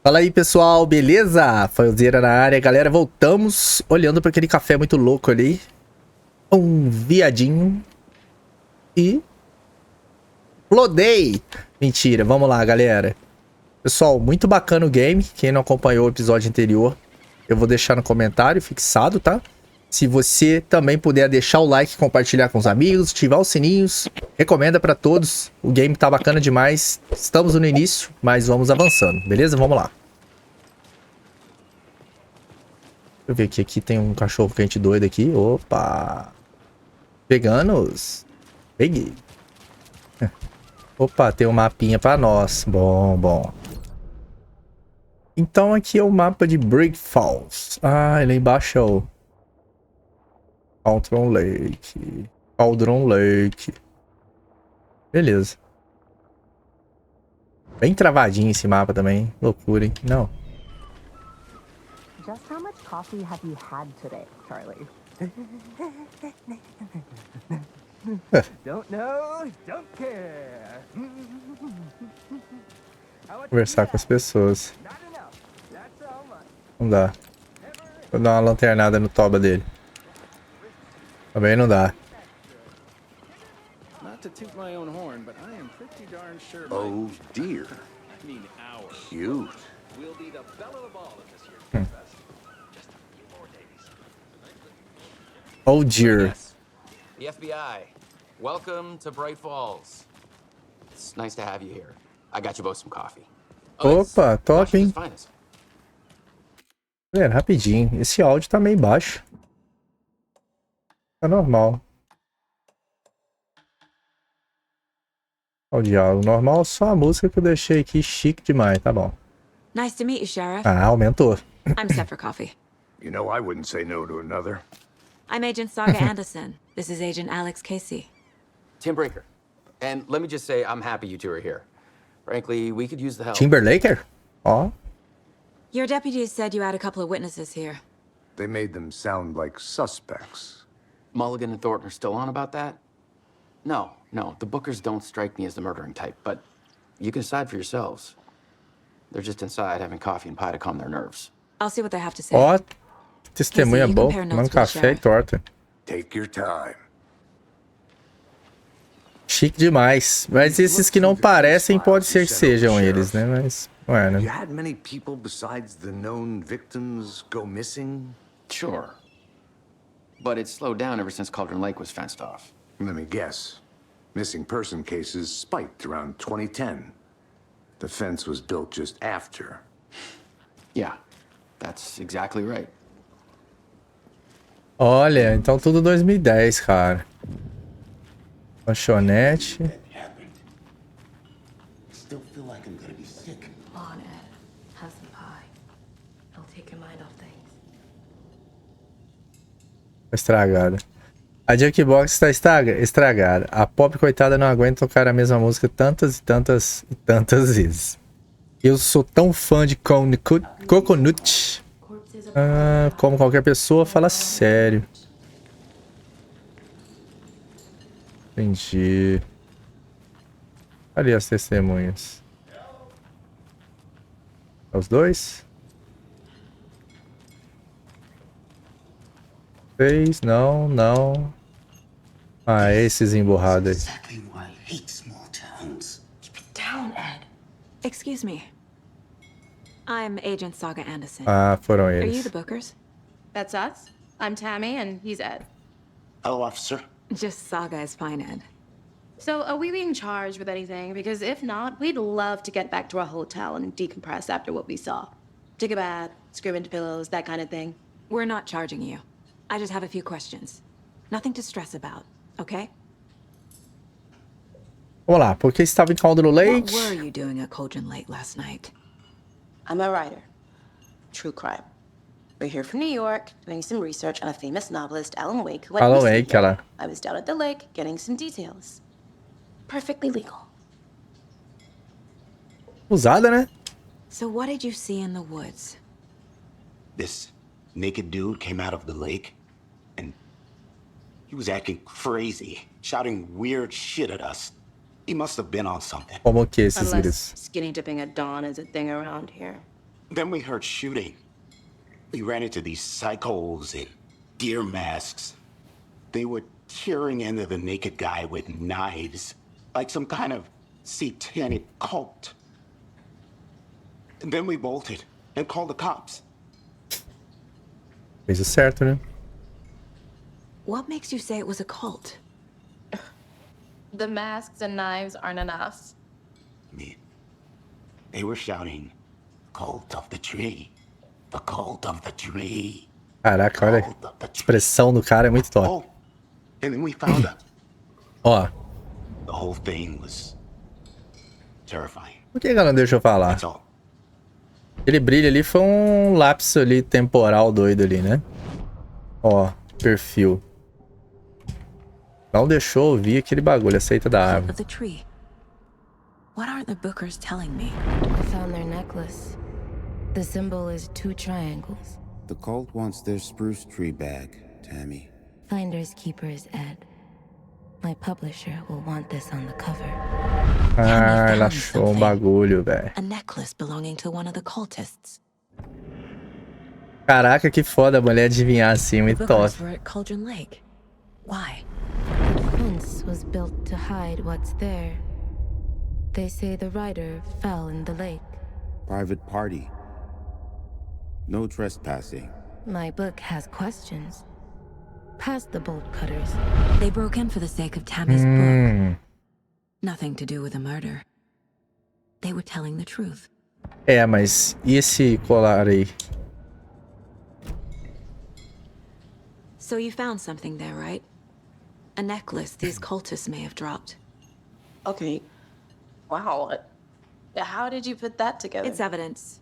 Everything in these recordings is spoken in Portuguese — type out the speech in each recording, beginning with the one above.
Fala aí, pessoal, beleza? Phaelzeira na área, galera, voltamos olhando para aquele café muito louco ali. Um viadinho e flodei. Mentira, vamos lá, galera. Pessoal, muito bacana o game. Quem não acompanhou o episódio anterior, eu vou deixar no comentário fixado, tá? Se você também puder deixar o like, compartilhar com os amigos, ativar os sininhos, recomenda pra todos. O game tá bacana demais. Estamos no início, mas vamos avançando, beleza? Vamos lá. Deixa eu ver aqui. Aqui tem um cachorro quente doido aqui. Opa! Veganos. Peguei. Opa, tem um mapinha pra nós. Bom, bom. Então aqui é o mapa de Brick Falls. Ah, ele é embaixo é o Cauldron Lake. Cauldron Lake. Beleza. Bem travadinho esse mapa também. Loucura, hein? Não. Just how much coffee have you had today, Charlie? Don't know, don't care. Conversar com as pessoas. Não dá. Vou dar uma lanternada no toba dele. Também não dá. Oh dear. Cute. Oh dear. The FBI. Welcome to Bright Falls. It's nice to have you here. I got you both some coffee. Opa, top, hein? Galera, rapidinho. Esse áudio tá meio baixo. Tá normal. O diálogo normal, só a música que eu deixei aqui chique demais, tá bom. Nice to meet you, Sheriff. Ah, aumentou. I'm set for coffee. You know, I wouldn't say no to another. I'm Agent Saga Anderson. This is Agent Alex Casey. Tim Breaker. And let me just say, I'm happy you two are here. Frankly, we could use the help. Timberlaker? Ó. Your deputies said you had a couple of witnesses here. They made them sound like suspects. Mulligan and Thornton are still on about that? No, the Bookers don't strike me as the murdering type, but you can decide for yourselves. They're just inside having coffee and pie to calm their nerves. I'll see what they have to say. Ó. Testemunha Casey, boa. compare notes Tomando with café e Sheriff. torta. Take your time. Chique demais. Mas esses que não parecem, pode ser que sejam eles, né? Mas, não é, You né? had many people besides the known victims go missing? Sure. But it's slowed down ever since Cauldron Lake was fenced off. Let me guess. Missing person cases spiked around 2010. The fence was built just after. Yeah, that's exactly right. Olha, então tudo 2010, cara. Lanchonete. Still feel like I'm gonna be sick. On Ed, have some pie. It'll take your mind off things. Estragada. A Jukebox está estragada. A pobre coitada não aguenta tocar a mesma música tantas e tantas e tantas vezes. Eu sou tão fã de Coconut. Ah, como qualquer pessoa, fala sério. Entendi. Ali as testemunhas. Os dois? 6, não. Ah, esses emburrados aí. Exactly why I hate small towns. Keep it down, Ed. Excuse me. I'm Agent Saga Anderson. Ah, foram Are you eles. the Bookers? That's us. I'm Tammy, and he's Ed. Hello, officer. Just Saga is fine, Ed. So, are we being charged with anything? Because if not, we'd love to get back to our hotel and decompress after what we saw. Take a bath, scream into pillows, that kind of thing. We're not charging you. I just have a few questions. Nothing to stress about, okay? Vamos lá, porque estava em Cauldron What Lake? were you doing at Cauldron Lake last night? I'm a writer. True crime. We're here from New York, doing some research on a famous novelist, Alan Wake, who went Alan missing Wake, here. ela. I was down at the lake, getting some details. Perfectly legal. Usada, né? So what did you see in the woods? This naked dude came out of the lake, and he was acting crazy, shouting weird shit at us. He must have been on something. Como que esses Unless gritos? skinny dipping at dawn is a thing around here. Then we heard shooting. We ran into these psychos in deer masks. They were tearing into the naked guy with knives, like some kind of satanic cult. And then we bolted and called the cops. Fez o certo, né? What makes you say it was a cult? The masks and knives aren't enough. I mean, they were shouting, "Cult of the tree, the cult of the tree." Caraca, olha. A expressão do cara é muito top. Oh, and then we found them. Ó. The whole thing was terrifying. Por que ela não deixou eu falar? That's all. Aquele brilho ali foi um lapso ali temporal doido ali, né? Ó, perfil. Não deixou ouvir aquele bagulho, aceita da árvore. Of the tree. What aren't the bookers telling me? I found their necklace. The symbol is 2 triangles. The cult wants their spruce tree back, Tammy. Finders keepers Ed. My publisher will want this on the cover. Ah, ela achou um bagulho, velho. A necklace belonging to one of the cultists. Caraca, que foda a mulher adivinhar assim, The muito top. bookers were at Cauldron Lake. Why? The fence was built to hide what's there. They say the rider fell in the lake. Private party. No trespassing. My book has questions. Past the bolt cutters. They broke in for the sake of Tammy's book. Nothing to do with a murder. They were telling the truth. É, mas e esse colar aí? So you found something there, right? A necklace these cultists may have dropped. Okay. Wow. How did you put that together? It's evidence.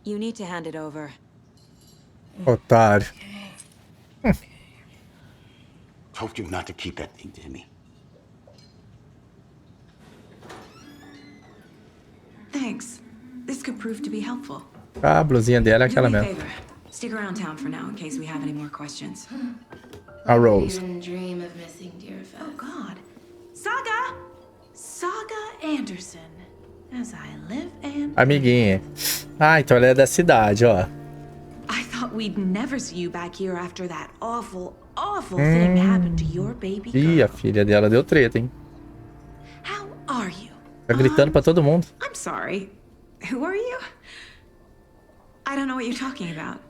You need to hand it over. Otário. Told you not to keep that thing, Tammy. Thanks. This could prove to be helpful. Ah, a blusinha dela é Do aquela me a mesmo. favor. Stick around town for now in case we have any more questions. A Rose. Even dream of missing dear Oh Fez. God. Saga! Saga Anderson. As I live and... Amiguinha. Ah, então ela é da cidade, ó. I thought we'd never see you back here after that awful thing happened to your baby Ih, girl. a filha dela deu treta, hein? How are you? Tá gritando pra todo mundo. I'm sorry. Who are you? I don't know what you're talking about.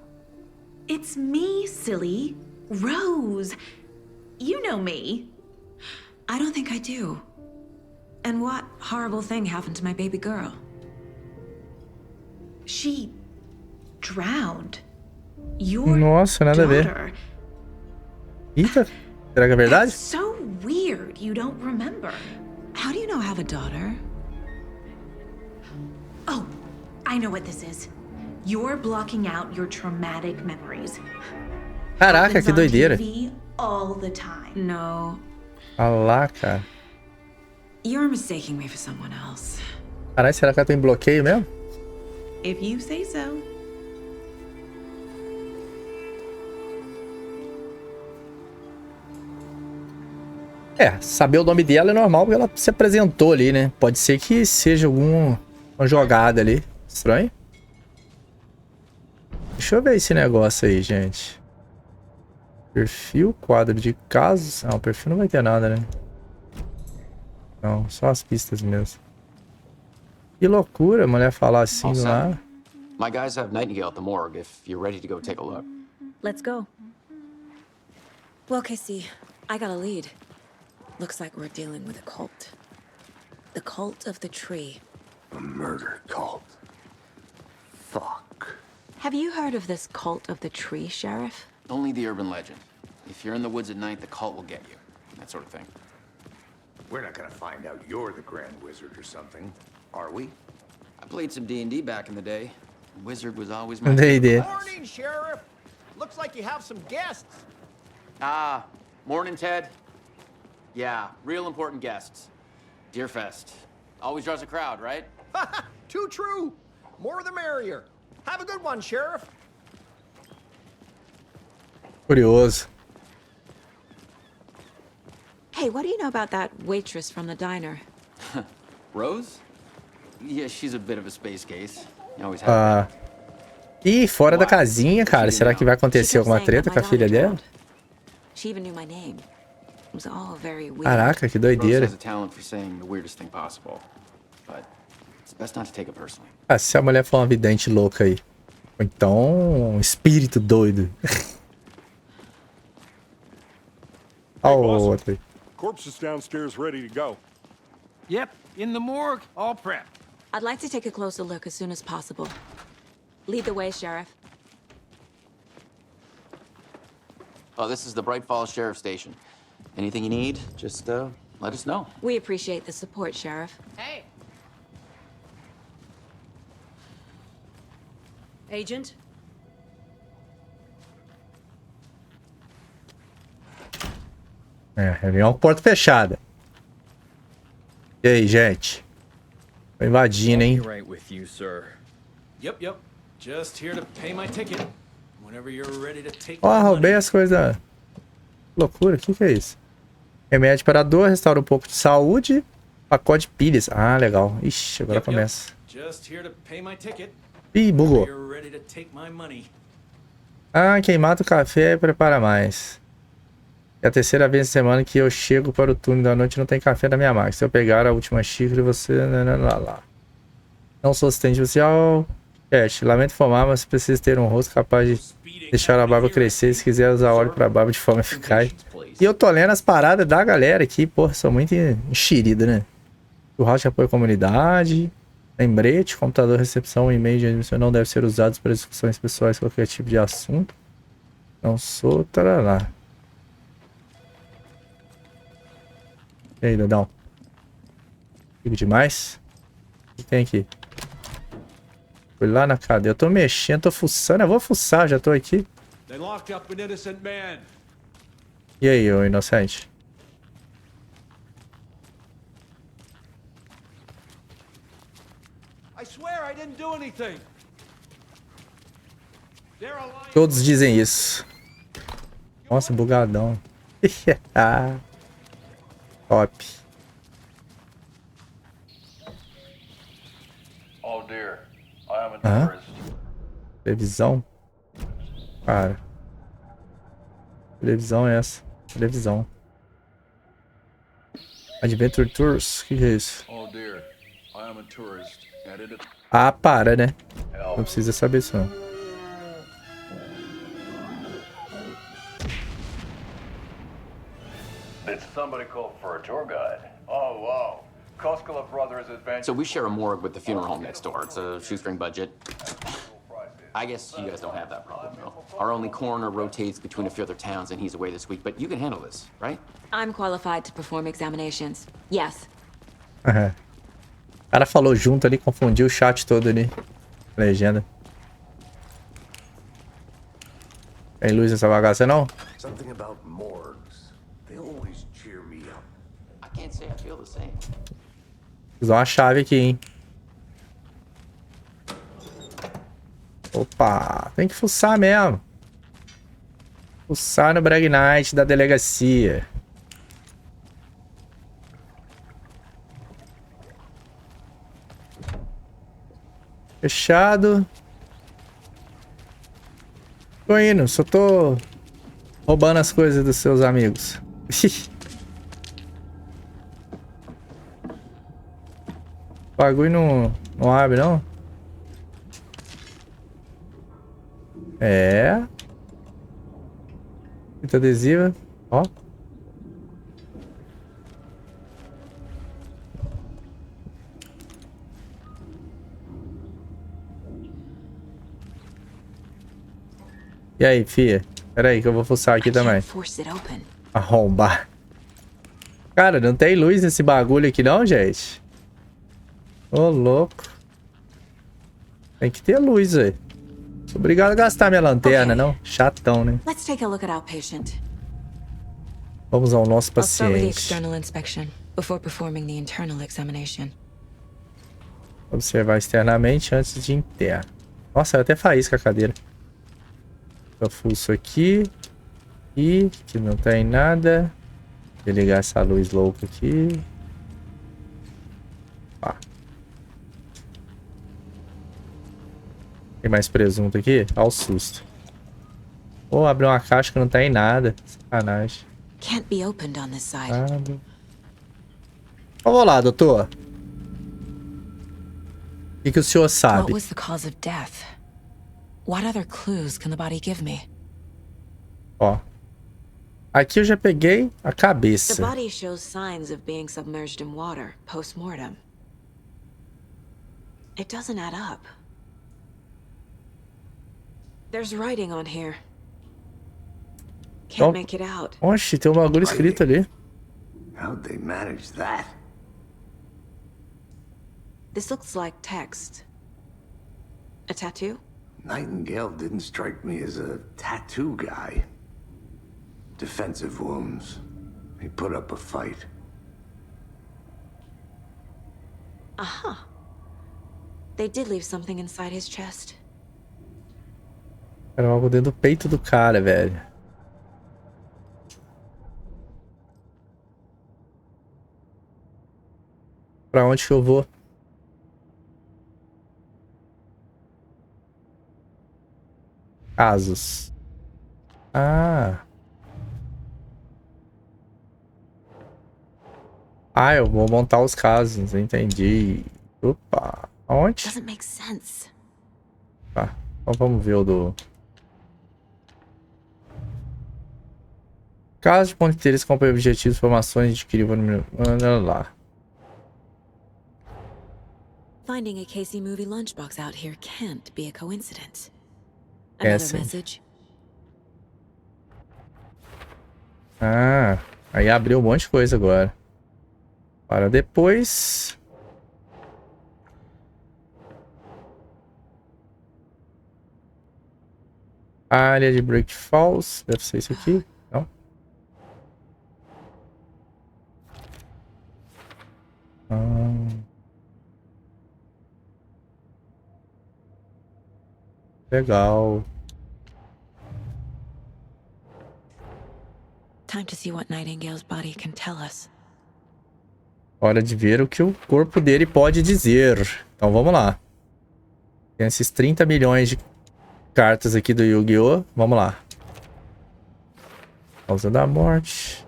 It's me, silly. Rose. You know me. I don't think I do. And what horrible thing happened to my baby girl? She drowned. Your Nossa, nada a ver. daughter. Eita, será que é verdade? That's so weird you don't remember. How do you know I have a daughter? Oh, I know what this is. You're blocking out your traumatic memories. Caraca, Happens que on doideira. TV all the time. No, Olha lá, cara. you're mistaking me for someone else. Caralho, será que ela tem bloqueio mesmo? If you say so. É, saber o nome dela é normal porque ela se apresentou ali, né? Pode ser que seja alguma jogada ali. Estranho. Deixa eu ver esse negócio aí, gente. Perfil, quadro de casos. Não, o perfil não vai ter nada, né? Não, só as pistas mesmo. Que loucura, a mulher falar assim All set. lá. My guys have Nightingale at the morgue if you're ready to go take a look. Let's go. Well, Casey, I got a lead. Looks like we're dealing with a cult. The cult of the tree. A murder cult. Fuck. Have you heard of this cult of the tree, Sheriff? Only the urban legend. If you're in the woods at night, the cult will get you. That sort of thing. We're not gonna find out you're the Grand Wizard or something, are we? I played some D&D back in the day. Wizard was always my Entendi. Morning, Sheriff. Looks like you have some guests. Ah, morning, Ted. Yeah, real important guests. Deerfest. Always draws a crowd, right? Too true. More the merrier. Have a good one, Sheriff. Curioso. Hey, what do you know about that waitress from the diner? Rose? Yeah, she's a bit of a space case. You always have. Ih, fora da casinha, cara. Será que vai acontecer alguma treta com a filha dela? She even knew my name. It was all very weird. Caraca, que Rose doideira. has a talent for saying the weirdest thing possible, but it's best not to take it personally. Ah, se a mulher for uma vidente louca aí. Ou então, um espírito doido. Olha o outro aí. Corpse is downstairs ready to go. Yep, in the morgue, all prepped. I'd like to take a closer look as soon as possible. Lead the way, Sheriff. Oh, this is the Bright Falls Sheriff Station. Anything you need, just let us know. We appreciate the support, Sheriff. Hey. Agent? É, reunião com porta fechada. E aí, gente? Tô invadindo, hein? Right with you, sir. Yep. Just here to pay my ticket. Whenever you're ready to take Ó, my roubei money. as coisas. Loucura, o que é isso? Remédio para dor, restaura um pouco de saúde. Pacote de pilhas. Ah, legal. Ixi, agora começa. Just here to pay my ticket. Ih, bugou. You're ready to take my money. Ah, quem mata o café prepara mais. É a terceira vez na semana que eu chego para o turno da noite e não tem café na minha máquina. Se eu pegar a última xícara, você... Não sou assistente social. Chat, lamento informar, mas precisa ter um rosto capaz de deixar a barba crescer se quiser usar óleo para barba de forma eficaz. E eu tô lendo as paradas da galera aqui, porra, são muito enxeridas, né? O house de apoio à comunidade, lembrete, computador, recepção, e-mail de admissão não deve ser usados para discussões pessoais, qualquer tipo de assunto. Não sou, tarará. E aí, Dadão? Fico demais? O que tem aqui? Fui lá na cadeia. Eu tô mexendo, tô fuçando. Eu vou fuçar, já tô aqui. They locked up an innocent man. E aí, ô inocente? I swear I didn't do anything. They're alive. Todos dizem isso. Nossa, bugadão. Top. Oh dear, I am a Hã? tourist. Televisão? Cara. Televisão é essa? Televisão. Adventure Tours? O que é isso? Oh dear, I am a tourist. And it is... Ah, para, né? Não precisa saber isso, não. Did somebody call for a tour guide? Oh wow. Koskela Brothers Adventure. So we share a morgue with the funeral home next door. It's a shoestring budget. I guess you guys don't have that problem, though. Our only coroner rotates between a few other towns, and he's away this week. But you can handle this, right? I'm qualified to perform examinations. Yes. O cara falou junto ali, confundiu o chat todo ali. Legenda. Tem luz nessa bagaça, não? Something about morgues. They always cheer me up. I can't say I feel the same. Fiz uma chave aqui, hein? Opa, tem que fuçar mesmo. Fuçar no Brag Night da delegacia. Fechado. Tô indo, só tô roubando as coisas dos seus amigos. O bagulho não abre, não? É. Fita adesiva. Ó. E aí, fia? Pera aí que eu vou fuçar aqui também. Arrombar. Cara, não tem luz nesse bagulho aqui não, gente. Ô, louco. Tem que ter luz, velho. Obrigado a gastar minha lanterna, não? Chatão, né? Let's take a look at our patient. Vamos ao nosso I'll start with the paciente. external inspection before performing the internal examination. Observar externamente antes de interno. Nossa, até faísca a cadeira. Eu fuço aqui. E que não tem nada. Vou ligar essa luz louca aqui. Pá. Tem mais presunto aqui? Olha o susto. Pô, abriu uma caixa que não tá em nada. Sacanagem. Can't be opened on this side. Vamos lá, doutor. O que o senhor sabe? What was the cause of death? What other clues can the body give me? Ó. Aqui eu já peguei a The cabeça. body shows signs of being submerged in water post-mortem. It doesn't add up. There's writing on here. Can't make it out. Oxe, tem um bagulho escrito ali. How'd they manage that? This looks like text. A tattoo? Nightingale didn't strike me as a tattoo guy. Defensive wounds. He put up a fight. Uh-huh. They did leave something inside his chest. Era algo dentro do peito do cara, velho. Pra onde que eu vou? Casos. Ah, eu vou montar os casos, entendi. Opa, aonde? Doesn't make sense. Tá, então vamos ver o do... Caso de ponto de interesse, acompanha objetivos, informações de incrível lá. Finding a Casey movie lunchbox out here can't be a coincidence. É, Another sim. message. Ah, aí abriu um monte de coisa agora. Para depois. Área de Break Falls. Deve ser isso aqui. Não? Legal. Time to see what Nightingale's body can tell us. Hora de ver o que o corpo dele pode dizer. Então vamos lá. Tem esses 30 milhões de cartas aqui do Yu-Gi-Oh! Vamos lá. Causa da morte.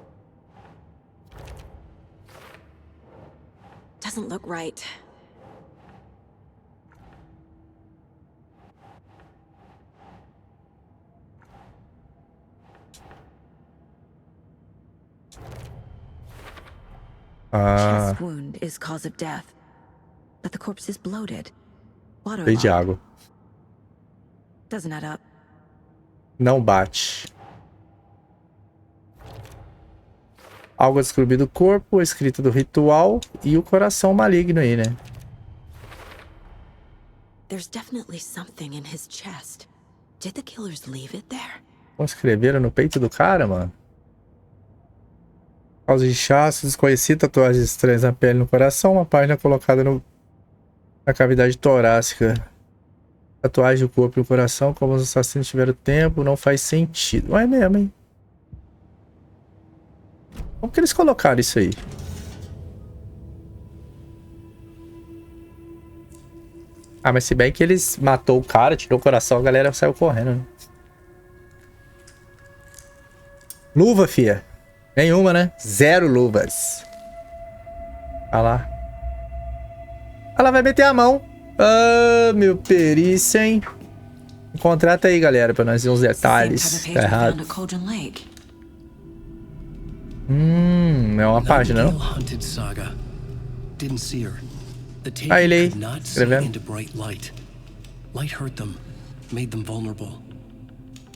Doesn't look right. Chest wound is cause of death, but the corpse is bloated. Cheio de Waterlogged. água. Doesn't add up. Não bate. Algo a descobrir do corpo, a escrita do ritual e o coração maligno aí, né? There's definitely something in his chest. Did the killers leave it there? Como escreveram no peito do cara, mano? Causa de inchaço, desconhecido, tatuagens estranhas na pele e no coração, uma página colocada na cavidade torácica. Tatuagem do corpo e no coração, como os assassinos tiveram tempo, não faz sentido. Não é mesmo, hein? Como que eles colocaram isso aí? Ah, mas se bem que eles matou o cara, tirou o coração, a galera saiu correndo, né? Luva, fia. Nenhuma, né? 0 luvas. Olha lá. Ela vai meter a mão. Ah, meu perícia, hein? Contrata aí, galera, pra nós ver uns detalhes. Tá errado. É uma página, não? Ah, ele aí, escrevendo.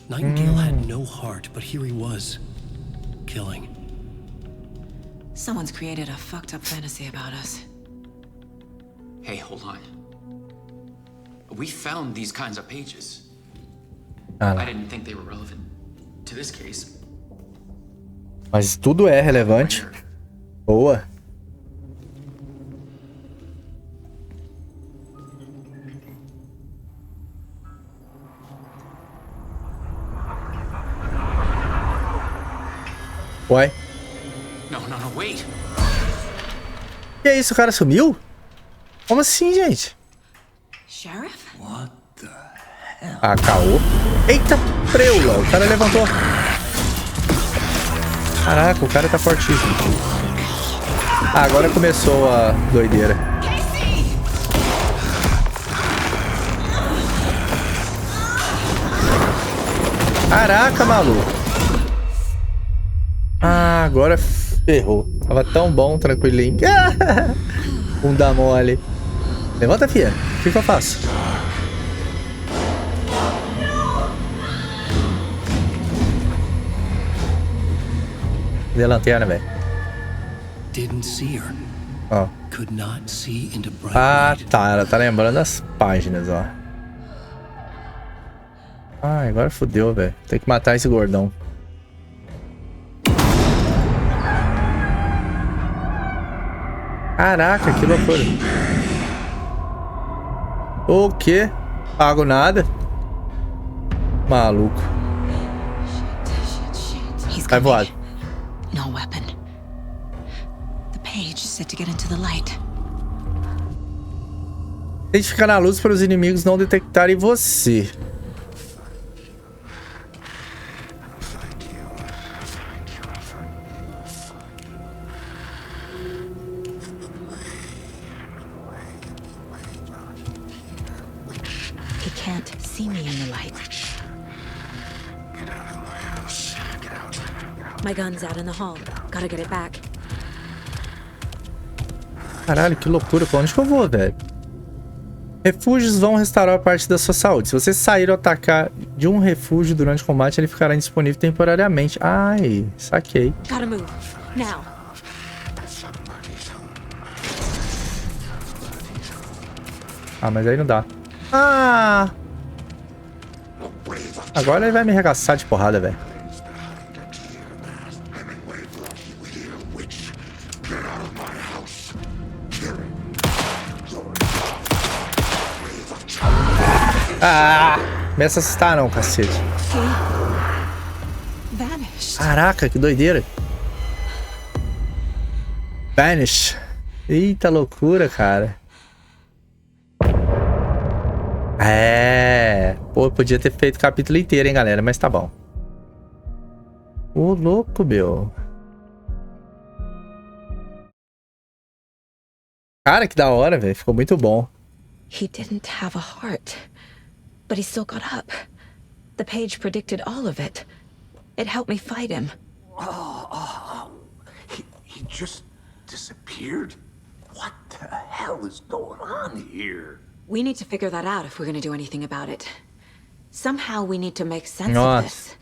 Nightingale had no heart, but here he was, killing. Someone's created a fucked up fantasy about us. Hey, hold on. We found these kinds of pages. I didn't think they were relevant to this case. Mas tudo é relevante. Boa. Uai. No, wait. Que isso, o cara sumiu? Como assim, gente? Sheriff? What the Ah, caô. Eita, preula. O cara levantou. Caraca, o cara tá fortíssimo. Ah, agora começou a doideira. Caraca, maluco. Ah, agora ferrou. Tava tão bom, tranquilinho. Bunda mole. Levanta, fia. O que eu faço? Cadê a lanterna, velho? Ó. Ah, tá. Ela tá lembrando as páginas, ó. Ah, agora fodeu, velho. Tem que matar esse gordão. Caraca, que loucura. O quê? Pago nada. Maluco. Vai voado. No weapon. The page said to get into the light. Tente ficar na luz para os inimigos não detectarem você. He can't see me in the light. My gun's out in the hall. Gotta get it back. Caralho, que loucura. Pra onde que eu vou, velho? Refúgios vão restaurar parte da sua saúde. Se você sair ou atacar de um refúgio durante o combate, ele ficará indisponível temporariamente. Ai, saquei. Gotta move. Now. Ah, mas aí não dá. Ah! Agora ele vai me arregaçar de porrada, velho. Ah! Me assustar não, cacete. Caraca, que doideira. Vanish. Eita loucura, cara. É. Pô, eu podia ter feito o capítulo inteiro, hein, galera, mas tá bom. Ô, louco, meu. Cara, que da hora, velho. Ficou muito bom. He didn't have a heart, but he still got up. The page predicted all of it. It helped me fight him. He just disappeared? What the hell is going on here? We need to figure that out if we're gonna do anything about it. Somehow we need to make sense of this.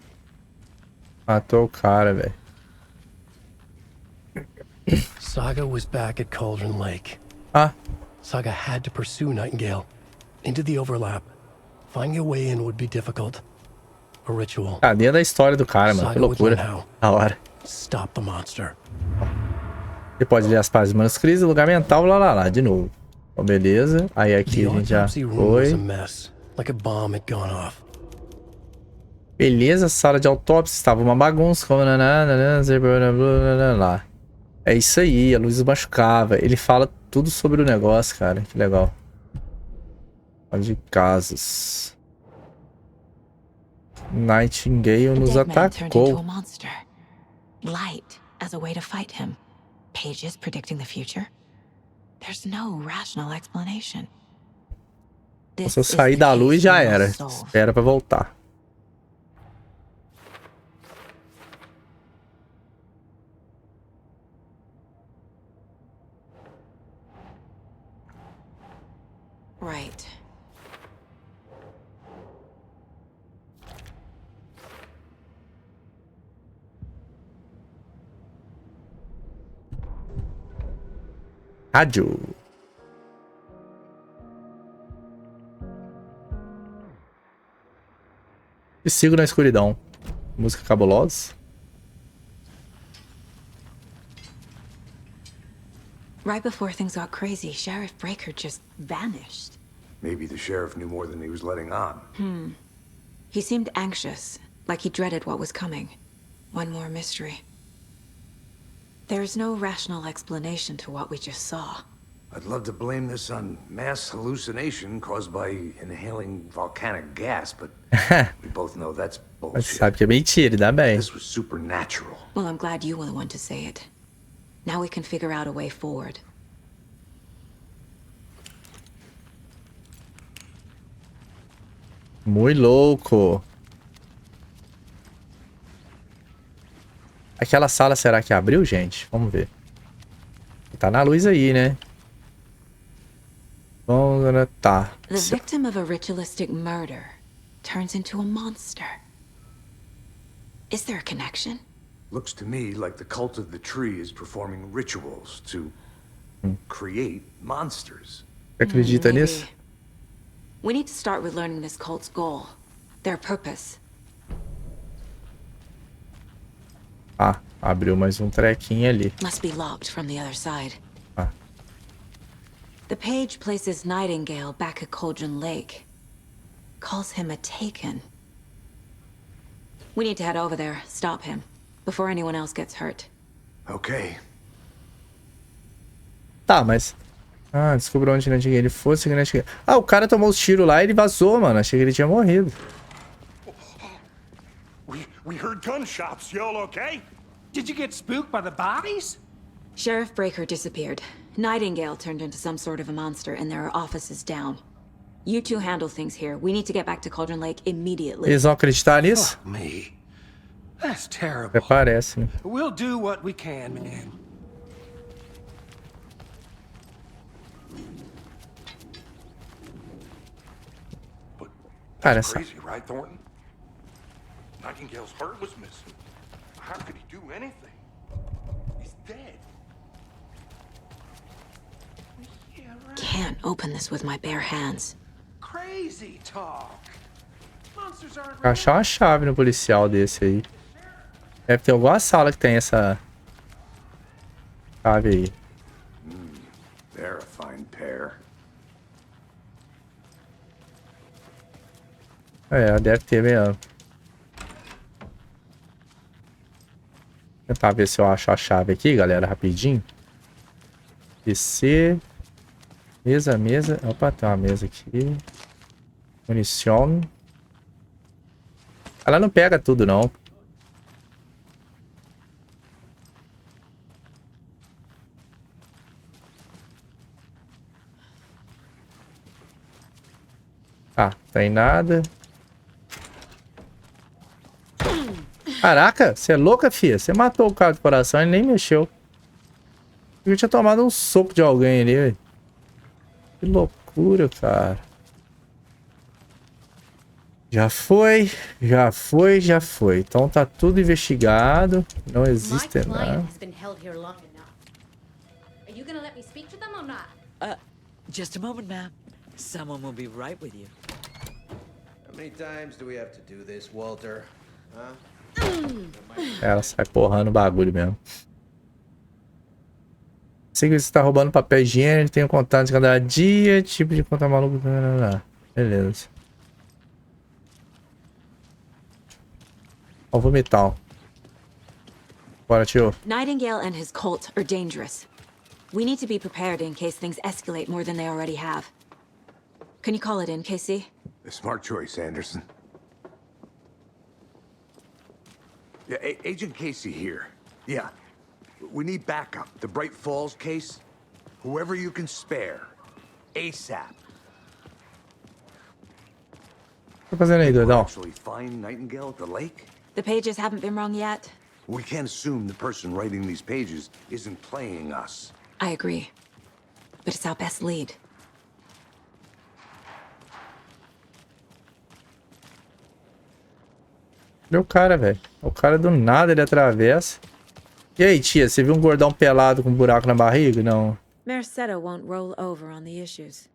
Matou o cara, velho. Saga was back at Cauldron Lake. Ah. Saga had to pursue Nightingale into the overlap. Finding a way in would be difficult. A ritual. Ah, dentro da história do cara, mano. Que loucura. Da hora. Stop the monster. Você pode ler as páginas manuscritas, lugar mental, lá, de novo. Então, beleza. Aí aqui a gente já foi. Beleza, sala de autópsia estava uma bagunça. Lá. É isso aí, a luz machucava. Ele fala tudo sobre o negócio, cara. Que legal. Sala de casos. Nightingale nos atacou. Light as a way to fight him. Pages predicting the future. There's no rational explanation. Se eu sair da luz já era. Espera pra voltar. Right. Rádio. E sigo na escuridão. Música cabulosa. Right before things got crazy, Sheriff Breaker just vanished. Maybe the sheriff knew more than he was letting on. He seemed anxious, like he dreaded what was coming. One more mystery. There's no rational explanation to what we just saw. I'd love to blame this on mass hallucination caused by inhaling volcanic gas, but we both know that's Mas bullshit. sabe que é mentira, dá bem. This was supernatural. Well, I'm glad you were the one to say it. Now we can figure out a way forward. Muito louco. Aquela sala, será que abriu, gente? Vamos ver. Tá na luz aí, né? Vamos... Tá. The victim of a ritualistic murder turns into a monster. Is there a connection? Looks to me like the cult of the tree is performing rituals to create monsters. Você acredita nisso? We need to start with learning this cult's goal, their purpose. Ah, abriu mais um trequinho ali. Must be locked from the other side. Ah. The page places Nightingale back at Cauldron Lake. Calls him a taken. We need to head over there, stop him, before anyone else gets hurt. Okay. Tá, mas... Ah, descobriu onde ele fosse. Ah, o cara tomou os tiros lá e ele vazou, mano. Achei que ele tinha morrido. We heard gunshots. You all okay? Did you get spooked by the bodies? Sheriff Breaker disappeared. Nightingale turned into some sort of a monster and there are offices down. You two handle things here. We need to get back to Cauldron Lake immediately. Eles vão acreditar nisso? Fuck me. That's terrible. Até parece, né? We'll do what we can, man. Cara, That's crazy, right, Thornton? Nightingale's heart was missing. How could he do anything? He's dead. Yeah, right. Can't open this with my bare hands. Crazy talk. Monsters aren't Achar uma chave no policial desse aí. Deve ter alguma sala que tem essa chave aí. They're a fine pair. É, deve ter mesmo. Tentar ver se eu acho a chave aqui, galera, rapidinho. PC. Mesa. Opa, tem uma mesa aqui. Munição. Ela não pega tudo, não. Ah, tem nada. Caraca, você é louca, filha? Você matou o cara do coração e nem mexeu. Eu tinha tomado um soco de alguém ali, velho. Que loucura, cara. Já foi. Então tá tudo investigado. Não existe nada. Just a moment, ma'am. Someone will be right with you. How many times do we have to do this, Walter? Huh? Ela sai porrando o bagulho mesmo. Sei que você tá roubando papel higiênico, tem contato de cada dia, tipo de conta maluco. Beleza. Ó, vomitar. Bora, tio. Nightingale and his cult are dangerous. We need to be prepared in case things escalate more than they already have. Can you call it in, Casey? A smart choice, Anderson. Yeah, Agent Casey here. Yeah. We need backup. The Bright Falls case. Whoever you can spare. ASAP. O que tá fazendo aí, doidão? Actually find Nightingale at the lake? The pages haven't been wrong yet. We can't assume the person writing these pages isn't playing us. I agree. But it's our best lead. Olha o cara, velho. O cara do nada ele atravessa. E aí, tia, você viu um gordão pelado com um buraco na barriga? Não. Merceda won't roll over on the issues.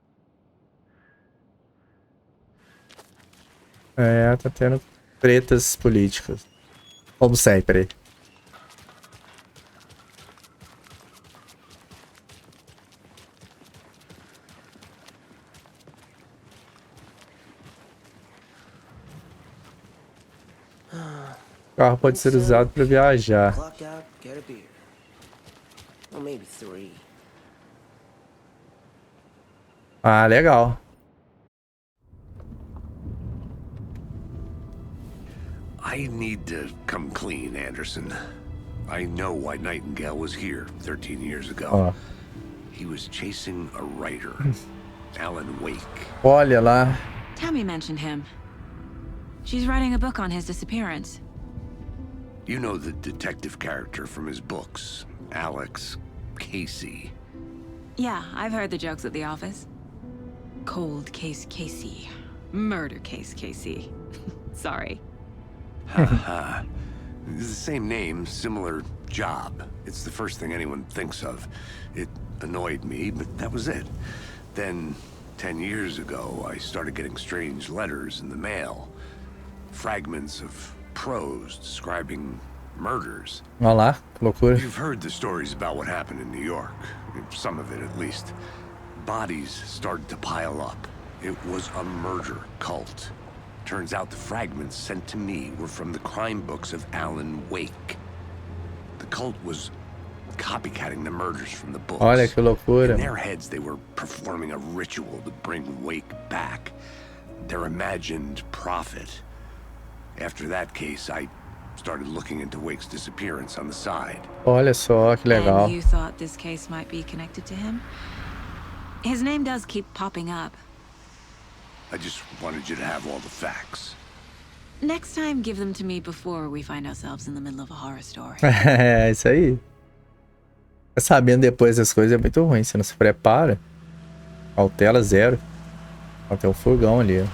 É, tá tendo tretas políticas. Como sempre. O carro pode ser usado para viajar. Clock out, get a beer. Well, maybe 3. Ah, legal. I need to come clean, Anderson. I know why Nightingale was here 13 years ago. Ó. He was chasing a writer, Alan Wake. Olha lá. Tammy mentioned him. She's writing a book on his disappearance. You know the detective character from his books, Alex Casey. Yeah, I've heard the jokes at the office. Cold case Casey. Murder case Casey. Sorry. Haha. It's the same name, similar job. It's the first thing anyone thinks of. It annoyed me, but that was it. Then, 10 years ago, I started getting strange letters in the mail. Fragments of prose describing murders. Olha lá, que loucura. You've heard the stories about what happened in New York. Some of it, at least. Bodies started to pile up. It was a murder cult. Turns out the fragments sent to me were from the crime books of Alan Wake. The cult was copycatting the murders from the books. Olha que loucura. In their heads, they were performing a ritual to bring Wake back. Their imagined prophet. After that case, I started looking into Wake's disappearance on the side. Olha só, que legal. And you thought this case might be connected to him? His name does keep popping up. I just wanted you to have all the facts. Next time, give them to me before we find ourselves in the middle of a horror story. É isso aí. Sabendo depois das coisas é muito ruim. Você não se prepara. Cautela zero. Ó, tem um furgão ali. Ó.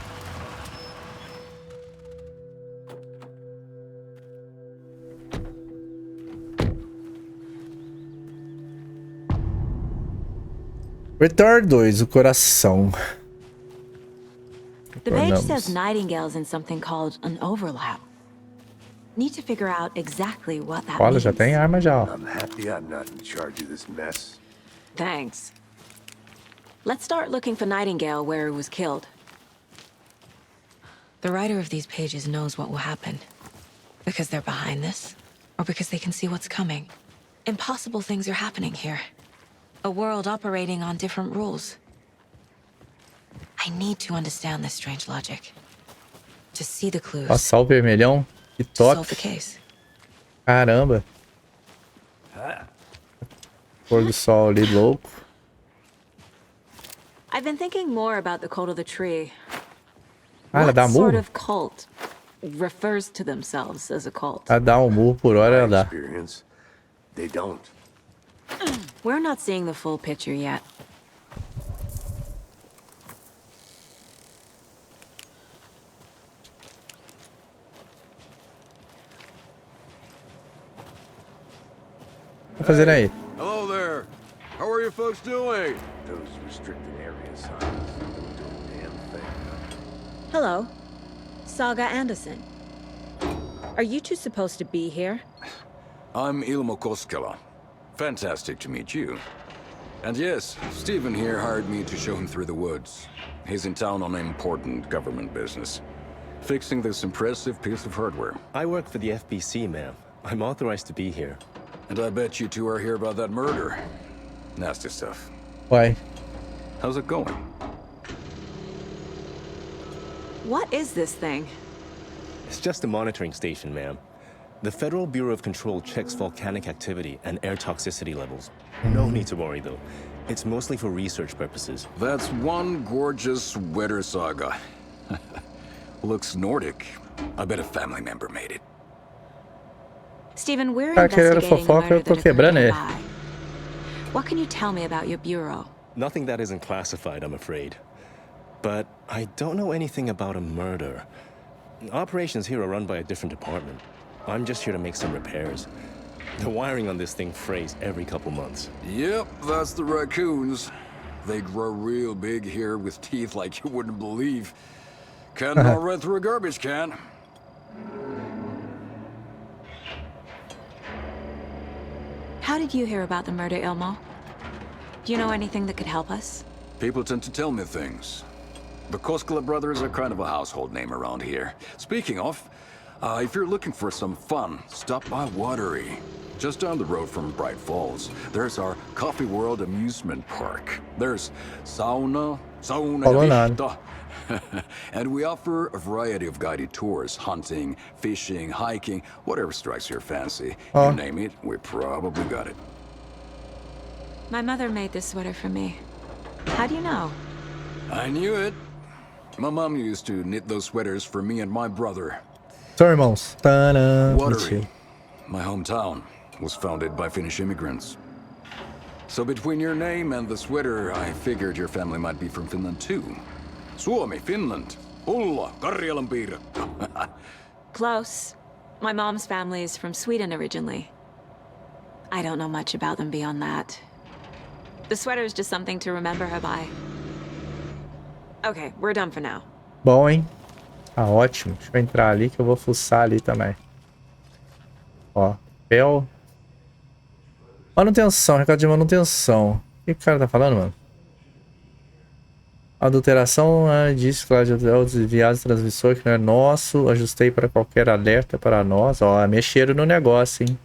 Return 2, o coração. The page says Nightingale's in something called an overlap. Need to figure out exactly what that Olha, means. já tem arma já. I'm happy I'm not in charge of this mess. Thanks. Let's start looking for Nightingale where he was killed. The writer of these pages knows what will happen. Because they're behind this, or because they can see what's coming. Impossible things are happening here. A world operating on different rules. I need to understand this strange logic. To see the clues. Nossa, o vermelhão. Que Solve the top. case. Caramba. Pôr do sol ali, louco. I've been thinking more about the cult of the tree. Ah, ela dá What sort murro? of cult refers to themselves as a cult? Ela dá um murro por hora, ela dá. Experience. They don't. We're not seeing the full picture yet. O que tá fazendo aí? Hello there. How are you folks doing? Those restricted area signs don't do a damn thing. Hello. Saga Anderson. Are you two supposed to be here? I'm Ilmo Koskela. Fantastic to meet you. And yes, Stephen here hired me to show him through the woods. He's in town on important government business. Fixing this impressive piece of hardware. I work for the FBC, ma'am. I'm authorized to be here. And I bet you two are here about that murder. Nasty stuff. Why? How's it going? What is this thing? It's just a monitoring station, ma'am. The Federal Bureau of Control checks volcanic activity and air toxicity levels. No need to worry, though. It's mostly for research purposes. That's one gorgeous weather saga. Looks Nordic. I bet a family member made it. Stephen, we're Tá querendo investigating a fofoca, murder eu tô that occurred quebrando ele. nearby. What can you tell me about your bureau? Nothing that isn't classified, I'm afraid. But I don't know anything about a murder. Operations here are run by a different department. I'm just here to make some repairs. The wiring on this thing frays every couple months. Yep, that's the raccoons. They grow real big here with teeth like you wouldn't believe. Can't run right through a garbage can. How did you hear about the murder, Ilmo? Do you know anything that could help us? People tend to tell me things. The Koskela brothers are kind of a household name around here. Speaking of, if you're looking for some fun, stop by Watery. Just down the road from Bright Falls, there's our Coffee World amusement park. There's sauna, Sauna Falou ja nada. vihta. And we offer a variety of guided tours, hunting, fishing, hiking, whatever strikes your fancy. Oh. You name it, we probably got it. My mother made this sweater for me. How do you know? I knew it. My mom used to knit those sweaters for me and my brother. São irmãos. Tadã. Watery, Mentira. my hometown, was founded by Finnish immigrants. So between your name and the sweater, I figured your family might be from Finland too. Suomi, Finland. Ulla, Karjalan piirakka. Close. My mom's family is from Sweden originally. I don't know much about them beyond that. The sweater is just something to remember her by. Okay, we're done for now. Bom, hein? Ah, ótimo. Deixa eu entrar ali que eu vou fuçar ali também. Ó, papel. Manutenção, recado de manutenção. O que o cara tá falando, mano? Adulteração, disse, claro, de desviado de transmissor que não é nosso. Ajustei para qualquer alerta para nós. Ó, mexeram no negócio, hein?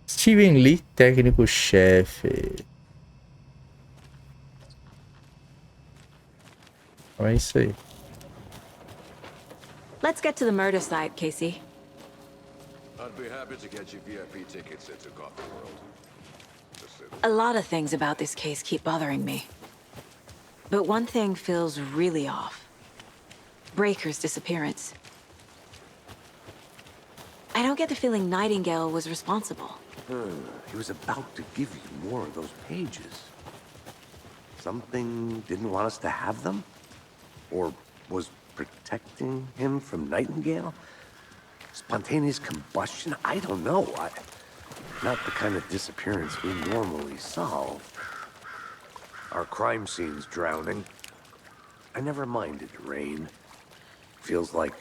Steven Lee, técnico-chefe. Então é isso aí. Let's get to the murder site, Casey. I'd be happy to get you VIP tickets into Coffee World. A lot of things about this case keep bothering me. But one thing feels really off. Breaker's disappearance. I don't get the feeling Nightingale was responsible. He was about to give you more of those pages. Something didn't want us to have them? Or was protecting him from Nightingale? Spontaneous combustion? I don't know. Not the kind of disappearance we normally solve. Our crime scene's drowning. I never minded rain. Feels like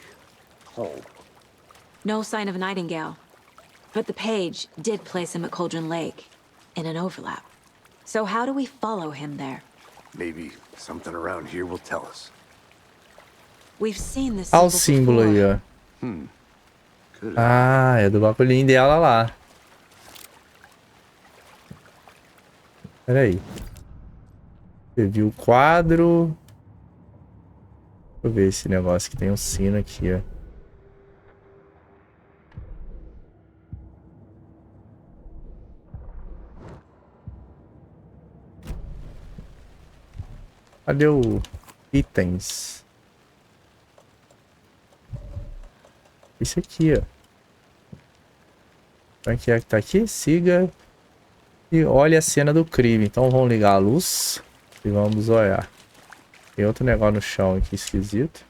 home. No sign of Nightingale. But the page did place him at Cauldron Lake, in an overlap. So how do we follow him there? Maybe something around here will tell us. We've seen this Olha o symbol símbolo aí, before. ó. Ah, é do bagulhinho dela lá. Pera aí. Você viu o quadro. Deixa eu ver esse negócio que tem um sino aqui, ó. Cadê o itens? Isso aqui, ó. Como é que tá aqui? Siga e olhe a cena do crime. Então vamos ligar a luz e vamos olhar. Tem outro negócio no chão aqui esquisito.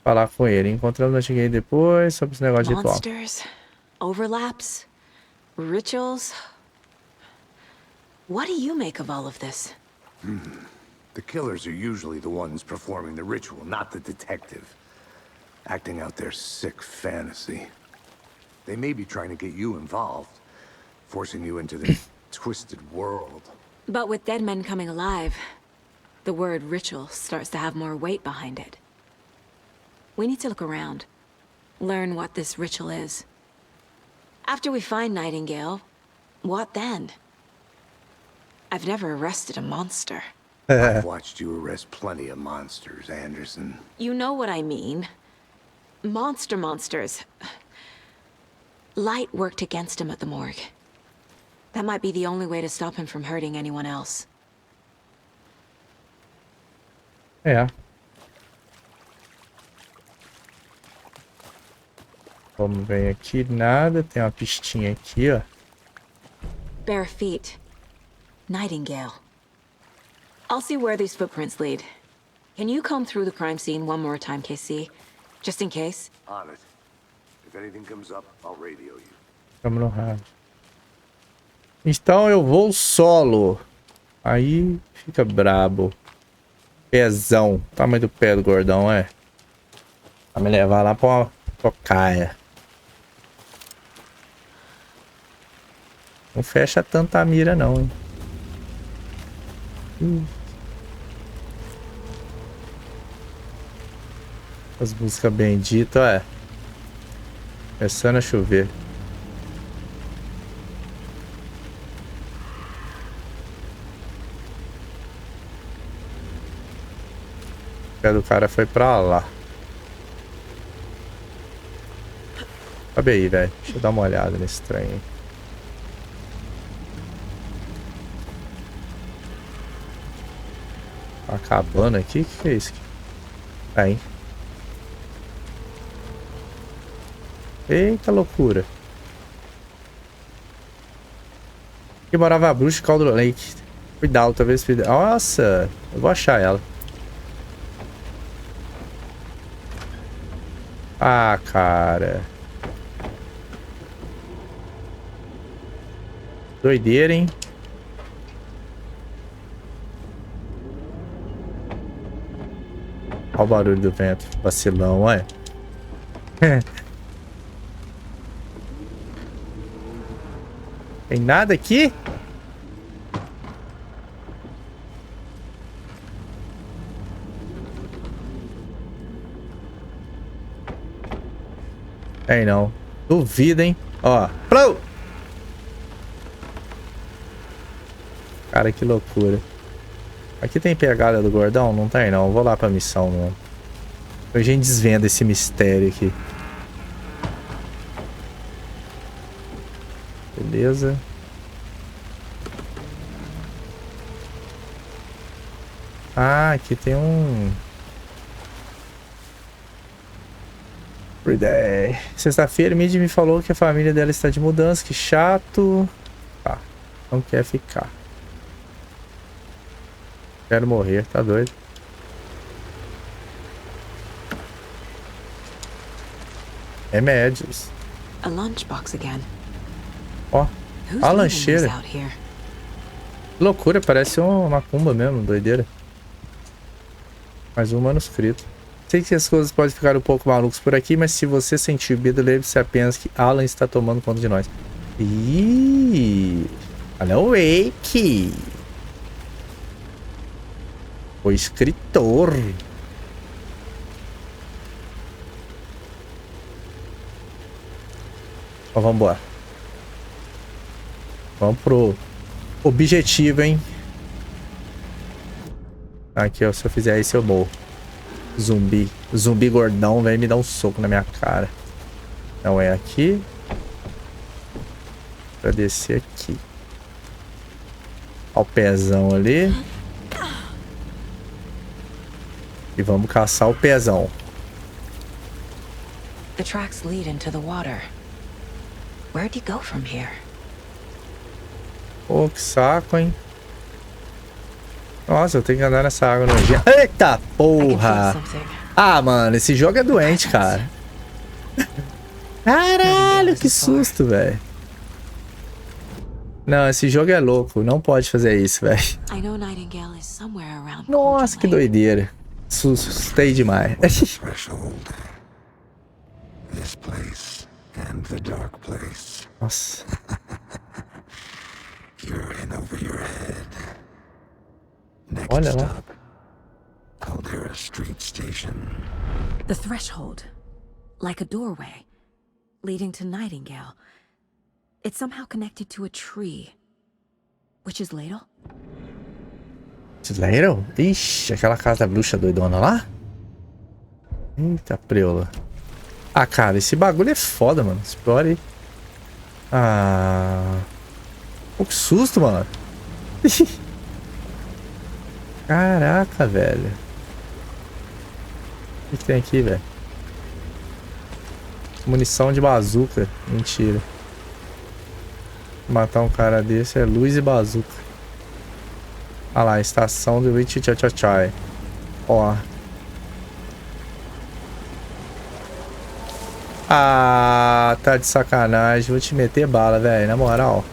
Falar com ele. Encontramos ninguém depois sobre esse negócio de ritual. Monsters, overlaps, rituals. What do you make of all of this? The killers are usually the ones performing the ritual, not the detective. Acting out their sick fantasy. They may be trying to get you involved, forcing you into their twisted world. But with dead men coming alive, the word ritual starts to have more weight behind it. We need to look around, learn what this ritual is. After we find Nightingale, what then? I've never arrested a monster. I've watched you arrest plenty of monsters, Anderson. You know what I mean. Monsters. Light worked against him at the morgue. That might be the only way to stop him from hurting anyone else. É. Vamos ver aqui, nada. Tem uma pistinha aqui, ó. Bare feet. Nightingale. I'll see where these footprints lead. Can you comb through the crime scene one more time, KC? Just in case? On it. If anything comes up, I'll radio you. Vamos no rádio. Então eu vou solo. Aí fica brabo. Pezão. Tamanho do pé do gordão, é. Vai me levar lá pra uma tocaia. Não fecha tanto a mira não, hein. As músicas benditas, é. Começando a chover. pé do cara foi pra lá. Sobe aí, velho. Deixa eu dar uma olhada nesse trem aí. Tá acabando aqui? O que é isso? Aí. Eita loucura. Aqui morava a bruxa de Caldo Lake. Cuidado, talvez. Nossa, eu vou achar ela. Ah, cara. Doideira, hein? Olha o barulho do vento. Vacilão, olha. Tem nada aqui? Tem não. Duvido, hein? Ó. Plou! Cara, que loucura. Aqui tem pegada do gordão? Não tem não. Vou lá pra missão, mano. Hoje a gente desvenda esse mistério aqui. Beleza. Ah, aqui tem um... Sexta-feira, Mid me falou que a família dela está de mudança. Que chato. Tá. Não quer ficar. Quero morrer, tá doido. Remédios. A lunchbox again. Ó, a lancheira. Que loucura, parece uma macumba mesmo, doideira. Mais um manuscrito. Sei que as coisas podem ficar um pouco malucas por aqui, mas se você sentir medo, lembre-se apenas que Alan está tomando conta de nós. Ih, Alan Wake. O escritor. Ó, vamos embora. Vamos pro objetivo, hein? Aqui, ó, se eu fizer isso eu morro. Zumbi. Zumbi gordão, vem me dar um soco na minha cara. Não é aqui. Pra descer aqui. Ó o pezão ali. E vamos caçar o pezão. The tracks lead into the water. Where'd he go from here? Pô, que saco, hein? Nossa, eu tenho que andar nessa água nojenta. Eita porra! Ah, mano, esse jogo é doente, cara. Caralho, que susto, velho. Não, esse jogo é louco. Não pode fazer isso, velho. Nossa, que doideira. Assustei demais. This place and the dark place. Nossa. You're in over your head. Next Olha lá. stop, Phaelzeira Street Station. The threshold, like a doorway, leading to Nightingale. It's somehow connected to a tree. Witch's Ladle? Witch's Ladle? Ixi, aquela casa da bruxa doidona lá? Eita, preula. Ah, cara, esse bagulho é foda, mano. Explore aí. Ah... Pô, que susto, mano. Caraca, velho. O que tem aqui, velho? Munição de bazuca. Mentira. Matar um cara desse é luz e bazuca. Ah lá, estação do Wichachachai. Ó. Ah, tá de sacanagem. Vou te meter bala, velho. Na moral.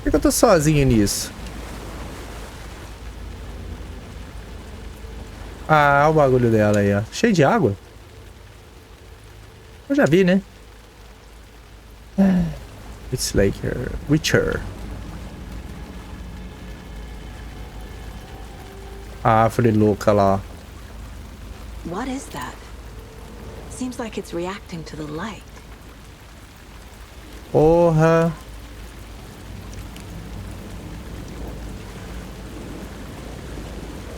Por que eu tô sozinho nisso? Ah, olha o bagulho dela aí, ó. Cheio de água. Eu já vi, né? It's like a Witcher. A árvore louca lá. What is that? Seems like it's reacting to the light. Porra.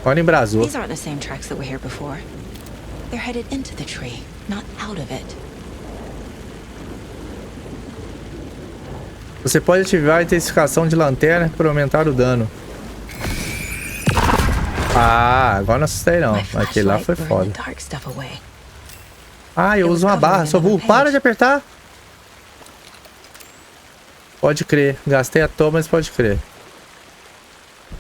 Olha, embrasou. These aren't the same tracks that were here before. They're headed into the tree, not out of it. Você pode ativar a intensificação de lanterna para aumentar o dano. Ah, agora não assustei não. Aquele lá foi foda. Ah, eu uso uma barra. Sou burro. Para de apertar. Pode crer. Gastei à toa, mas pode crer.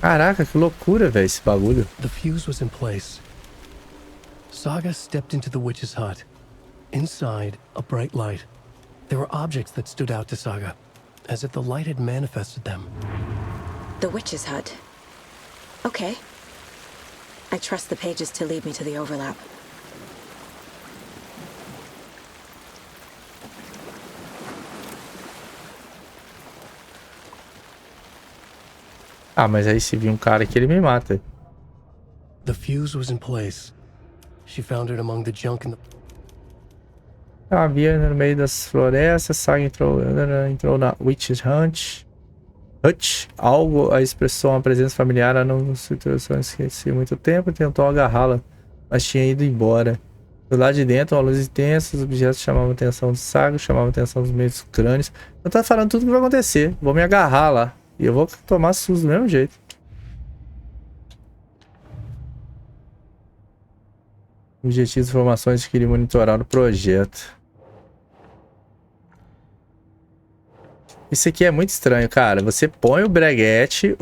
Caraca, que loucura, velho, esse bagulho. The fuse was in place. Saga stepped into the witch's hut. Inside, a bright light. There were objects that stood out to Saga, as if the light had manifested them. The witch's hut. Okay. I trust the pages to lead me to the overlap. Ah, mas aí se vir um cara aqui, ele me mata. The fuse was in place. She found it among the junk in the... Havia no meio das florestas, Saga entrou na Witch's Hut. Algo a expressou uma presença familiar a não situações que esqueci muito tempo, tentou agarrá-la, mas tinha ido embora. Do lado de dentro, uma luz intensa, os objetos chamavam a atenção do Saga, chamavam a atenção dos meios crânios. Eu tô falando tudo que vai acontecer. Vou me agarrar lá. E eu vou tomar susto do mesmo jeito. Objetivos e informações que queria monitorar o projeto. Isso aqui é muito estranho, cara. Você põe o breguete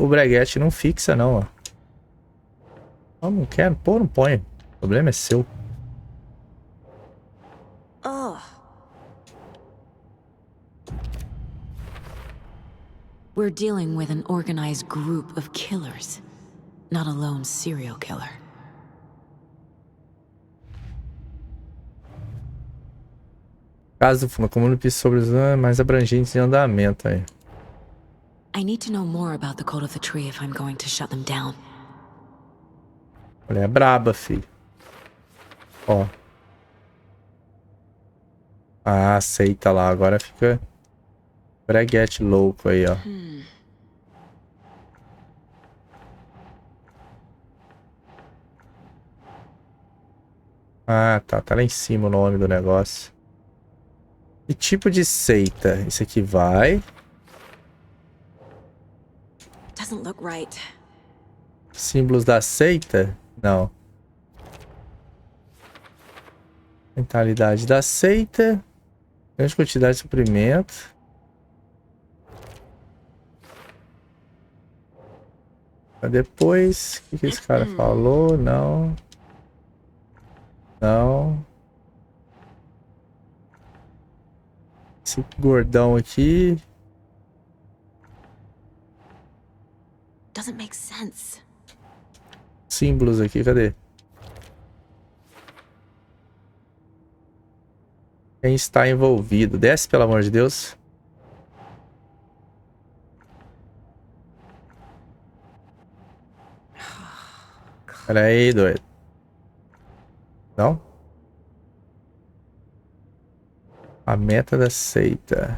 não fixa não, ó. Eu não quero, pô, não põe. O problema é seu. Oh. We're dealing with an organized group of killers, not a lone serial killer. Caso do comunicado sobre os mais abrangentes em andamento aí. I need to know more about the code of the tree if I'm going to shut them down. Olha, é braba, filho. Ó. Ah, aceita lá. Agora fica breguete louco aí, ó. Ah, tá. Tá lá em cima o nome do negócio. Que tipo de seita? Isso aqui vai. Doesn't look right. Símbolos da seita? Não. Mentalidade da seita. Grande quantidade de suprimento. Depois, o que esse cara falou? Não. Não. Esse gordão aqui. Doesn't make sense. Símbolos aqui, cadê? Quem está envolvido? Desce, pelo amor de Deus. Pera aí, doido. Não? A meta da seita.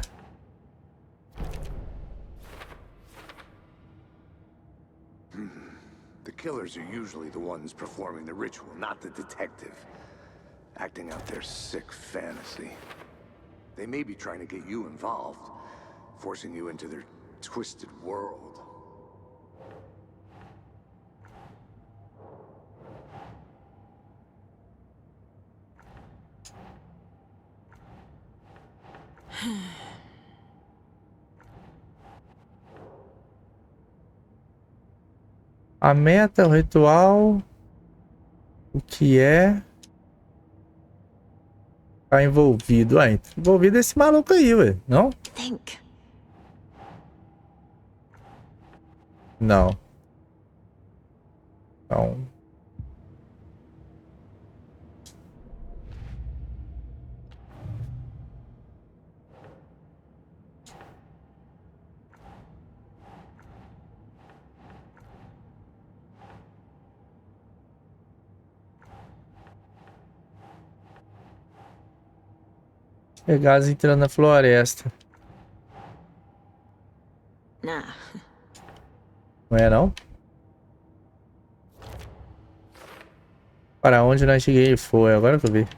The killers are usually the ones performing the ritual, not the detective. Acting out their sick fantasy. They may be trying to get you involved, forcing you into their twisted world. A meta, o ritual, o que é, tá envolvido. Ah, envolvido é esse maluco aí, ué, não? Think. Não. Não. Pegados entrando na floresta. Nah. Não é, não? Para onde Nightingale foi? Agora que eu vi.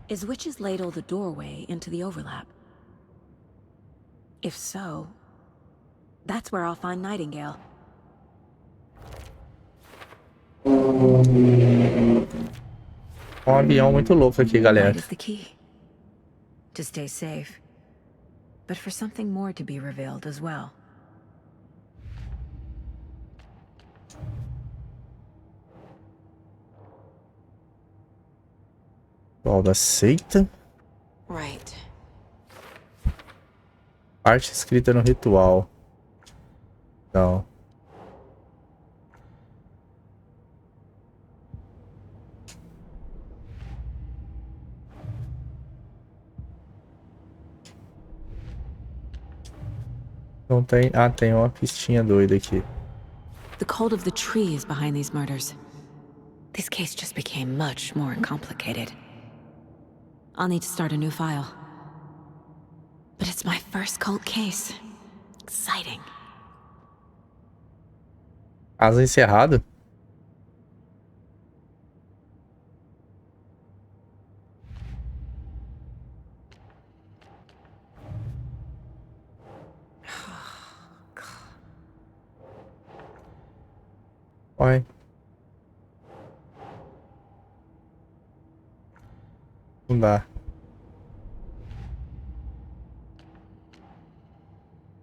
Is Witch's Ladle the doorway into the overlap? If so, that's where I'll find Nightingale. Avião muito louco aqui, galera. Light is the key. To stay safe. But for something more to be revealed as well. Ritual da seita. Right. Parte escrita no ritual. Não. Não tem... Ah, tem uma pistinha doida aqui. The cult of the tree is behind these murders. This case just became much more complicated. I'll need to start a new file. But it's my first cult case. Exciting. Caso encerrado? Oi. Não dá.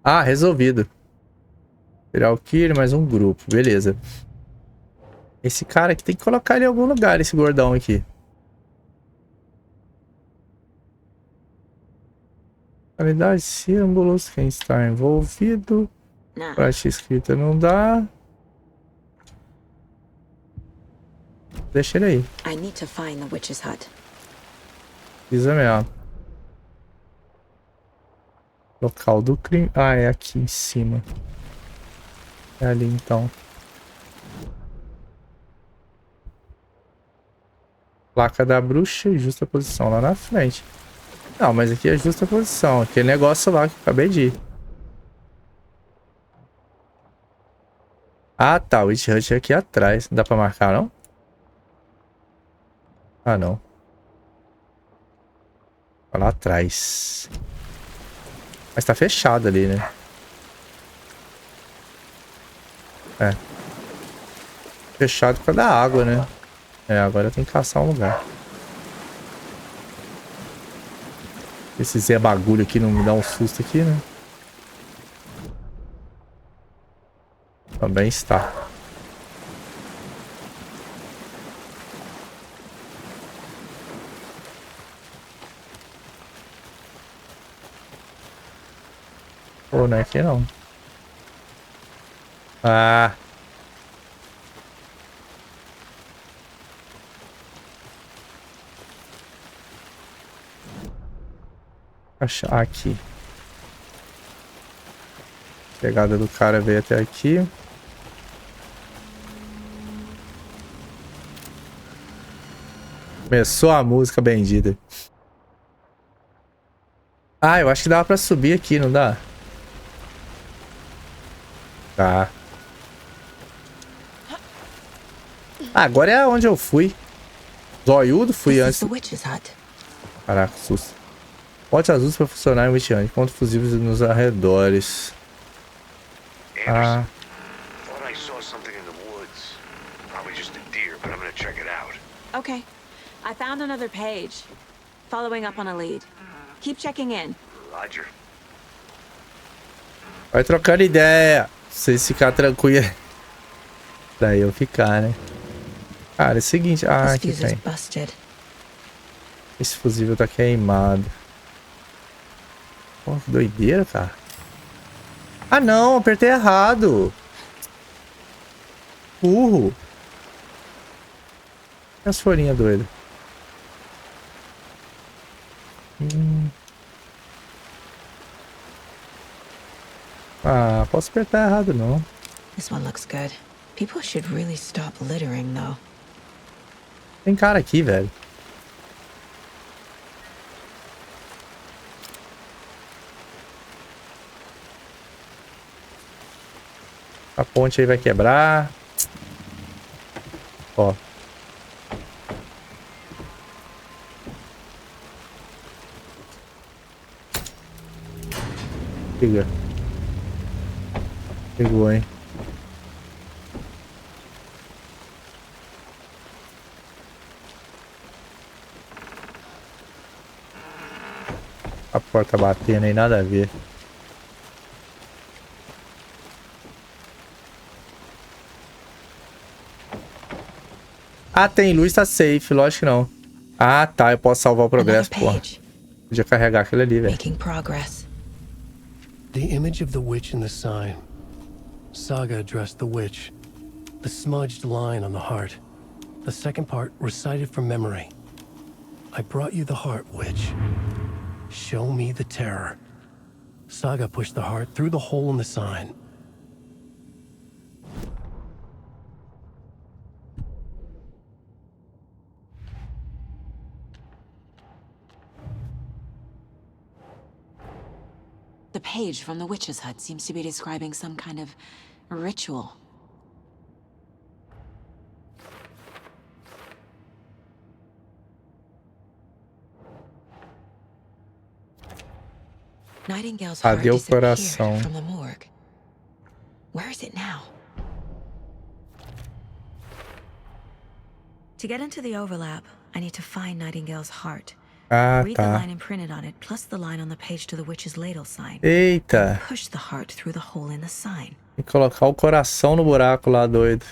Ah, resolvido. Tirar o killer, mais um grupo. Beleza. Esse cara aqui tem que colocar ele em algum lugar, esse gordão aqui. Qualidade, símbolos, quem está envolvido. Parte escrita não dá. Deixa ele aí. I need to find the witch's hut. Precisa mesmo. Local do crime. Ah, é aqui em cima. É ali então. Placa da bruxa e justa posição lá na frente. Não, mas aqui é justa posição. Aquele negócio lá que eu acabei de ir. Ah, tá. O Witch Hut é aqui atrás. Não dá pra marcar, não? Ah, não. Tá lá atrás. Mas tá fechado ali, né? É. Fechado por causa da água, né? É, agora tem que caçar um lugar. Esse Zé bagulho aqui não me dá um susto aqui, né? Também está. Pô, não é aqui não. Ah. Achar aqui. A pegada do cara veio até aqui. Começou a música bendita. Ah, eu acho que dava pra subir aqui, não dá? Tá. Ah, agora é onde eu fui. Zoiudo, fui antes. Caraca, susto. Bote azuis para funcionar em Witch Hunt. Encontre fusíveis nos arredores. Ah. Okay. I found another page. Following up on a lead. Keep checking in. Roger. Vai trocando ideia. Vocês ficar tranquilo. Daí eu ficar, né? Cara, é o seguinte. Ah, aqui tem. Esse fusível tá queimado. Pô, que doideira, cara. Ah, não. Apertei errado. Burro. E as folhinhas doidas. Ah, posso apertar errado, não. This one looks good. People should really stop littering, though. Tem cara aqui, velho. A ponte aí vai quebrar. Ó. Pega. Pegou, hein? A porta batendo aí, nada a ver. Ah, tem luz, tá safe, lógico que não. Ah, tá, eu posso salvar o progresso, pô. Podia carregar aquele ali, velho. The image of the witch in the sign. Saga addressed the witch. The smudged line on the heart. The second part recited from memory. I brought you the heart, witch. Show me the terror. Saga pushed the heart through the hole in the sign. The page from the witch's hut seems to be describing some kind of ritual. Nightingale's heart Cadê o disappeared coração? from the morgue. Where is it now? To get into the overlap, I need to find Nightingale's heart. Ah, Read the tá. line imprinted on it, plus the line on the page to the witch's ladle sign. Eita. Push the heart through the hole in the sign. Tem que colocar o coração no buraco lá, doido.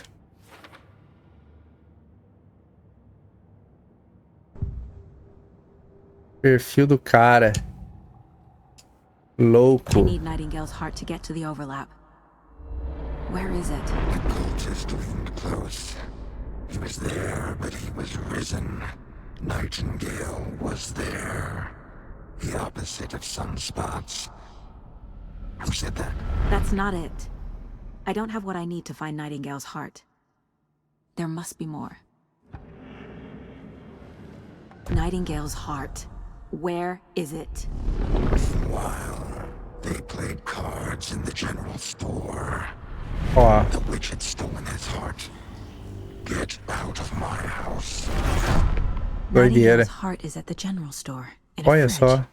Perfil do cara. I Louco. need Nightingale's heart to get to the overlap. Where is it? The cultist leaned close. He was there, but he was risen. Nightingale was there. The opposite of sunspots. Who said that? That's not it. I don't have what I need to find Nightingale's heart. There must be more. Nightingale's heart. Where is it? Meanwhile, they played cards in the general store. Ó. The witch had stolen his heart. Get out of my house. Doideira. Nightingale's heart is at the general store. In a Olha fridge. só.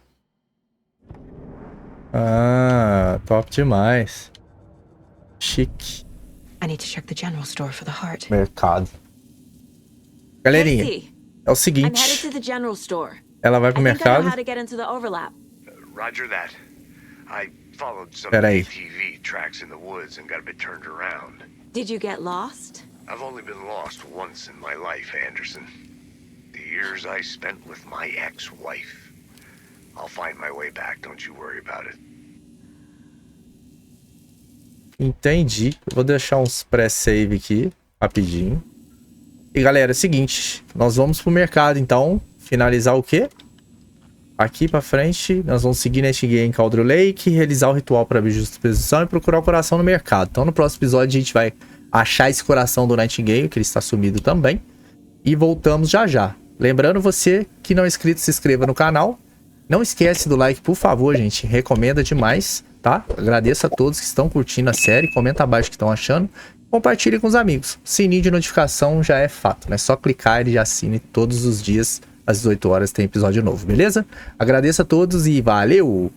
Ah, top demais. Chique. I need to check the general store for the heart. Mercado. Galerinha, Casey, é o I'm headed seguinte. to the general store. Ela vai pro I think I know mercado. how to get into the overlap. Roger that. I followed some Peraí. ATV tracks in the woods and got a bit turned around. Did you get lost? I've only been lost once in my life, Anderson. The years I spent with my ex-wife. I'll find my way back, don't you worry about it. Entendi. Eu vou deixar uns pré-save aqui, rapidinho. E galera, é o seguinte. Nós vamos pro mercado, então. Finalizar o quê? Aqui pra frente, nós vamos seguir neste game em Cauldron Lake, realizar o ritual para abrir justa exposição e procurar o coração no mercado. Então no próximo episódio a gente vai achar esse coração do Nightingale, que ele está sumido também. E voltamos já já. Lembrando você que não é inscrito, se inscreva no canal. Não esquece do like, por favor, gente. Recomenda demais, tá? Agradeço a todos que estão curtindo a série. Comenta abaixo o que estão achando. Compartilhe com os amigos. Sininho de notificação já é fato, né? Só clicar e já assine todos os dias. Às 18 horas tem episódio novo, beleza? Agradeço a todos e valeu!